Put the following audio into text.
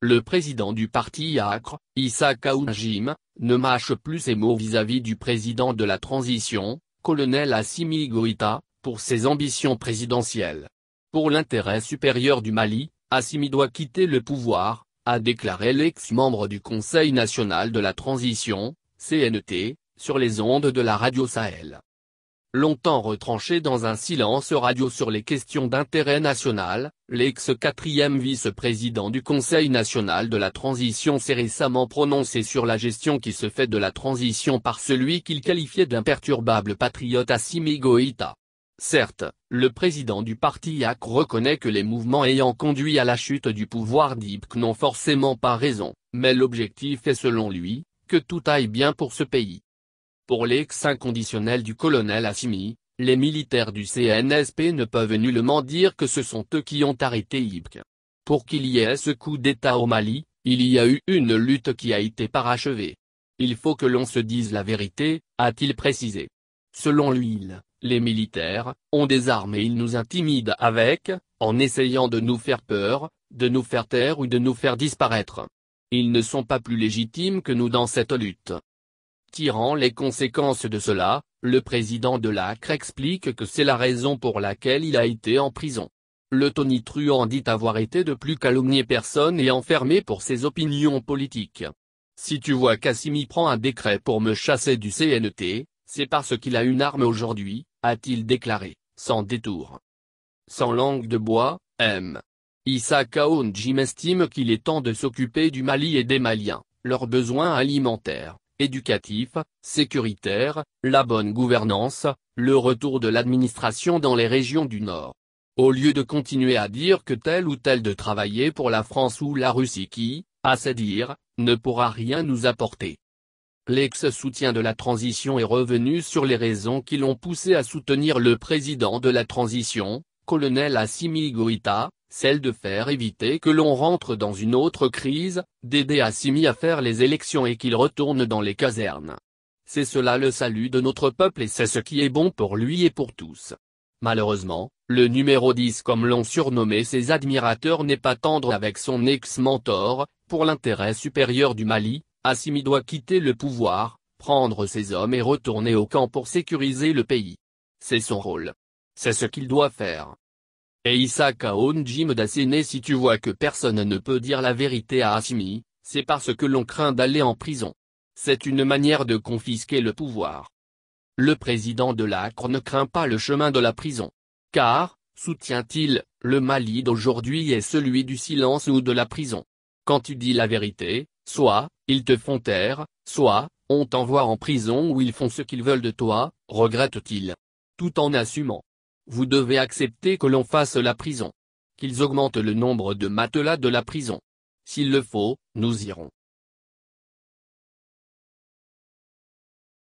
Le président du parti Acre, Issa Kaounjim, ne mâche plus ses mots vis-à-vis du président de la transition, colonel Assimi Goïta, pour ses ambitions présidentielles. Pour l'intérêt supérieur du Mali, Assimi doit quitter le pouvoir, a déclaré l'ex-membre du Conseil national de la transition, CNT, sur les ondes de la radio Sahel. Longtemps retranché dans un silence radio sur les questions d'intérêt national, l'ex-quatrième vice-président du Conseil national de la transition s'est récemment prononcé sur la gestion qui se fait de la transition par celui qu'il qualifiait d'imperturbable patriote Assimi Goïta. Certes, le président du parti AC reconnaît que les mouvements ayant conduit à la chute du pouvoir d'Ibk n'ont forcément pas raison, mais l'objectif est selon lui, que tout aille bien pour ce pays. Pour l'ex-inconditionnel du colonel Assimi, les militaires du CNSP ne peuvent nullement dire que ce sont eux qui ont arrêté Ibk. Pour qu'il y ait ce coup d'État au Mali, il y a eu une lutte qui a été parachevée. Il faut que l'on se dise la vérité, a-t-il précisé. Selon lui, les militaires ont des armes et ils nous intimident avec, en essayant de nous faire peur, de nous faire taire ou de nous faire disparaître. Ils ne sont pas plus légitimes que nous dans cette lutte. Tirant les conséquences de cela, le président de l'Acre explique que c'est la raison pour laquelle il a été en prison. Le tonitruant dit avoir été de plus calomnier personne et enfermé pour ses opinions politiques. Si tu vois qu'Assimi prend un décret pour me chasser du CNT, c'est parce qu'il a une arme aujourd'hui, a-t-il déclaré, sans détour. Sans langue de bois, M. Issa Kaounjim estime qu'il est temps de s'occuper du Mali et des Maliens, leurs besoins alimentaires, éducatifs, sécuritaires, la bonne gouvernance, le retour de l'administration dans les régions du Nord. Au lieu de continuer à dire que tel ou tel de travailler pour la France ou la Russie qui, à se dire, ne pourra rien nous apporter. L'ex-soutien de la transition est revenu sur les raisons qui l'ont poussé à soutenir le président de la transition, colonel Assimi Goïta, celle de faire éviter que l'on rentre dans une autre crise, d'aider Assimi à faire les élections et qu'il retourne dans les casernes. C'est cela le salut de notre peuple et c'est ce qui est bon pour lui et pour tous. Malheureusement, le numéro 10 comme l'ont surnommé ses admirateurs n'est pas tendre avec son ex-mentor, pour l'intérêt supérieur du Mali, Assimi doit quitter le pouvoir, prendre ses hommes et retourner au camp pour sécuriser le pays. C'est son rôle. C'est ce qu'il doit faire. Et Issa Kaounjim d'asséner si tu vois que personne ne peut dire la vérité à Assimi, c'est parce que l'on craint d'aller en prison. C'est une manière de confisquer le pouvoir. Le président de l'Acre ne craint pas le chemin de la prison. Car, soutient-il, le Mali d'aujourd'hui est celui du silence ou de la prison. Quand tu dis la vérité, soit, ils te font taire, soit, on t'envoie en prison ou ils font ce qu'ils veulent de toi, regrette-t-il. Tout en assumant. Vous devez accepter que l'on fasse la prison. Qu'ils augmentent le nombre de matelas de la prison. S'il le faut, nous irons.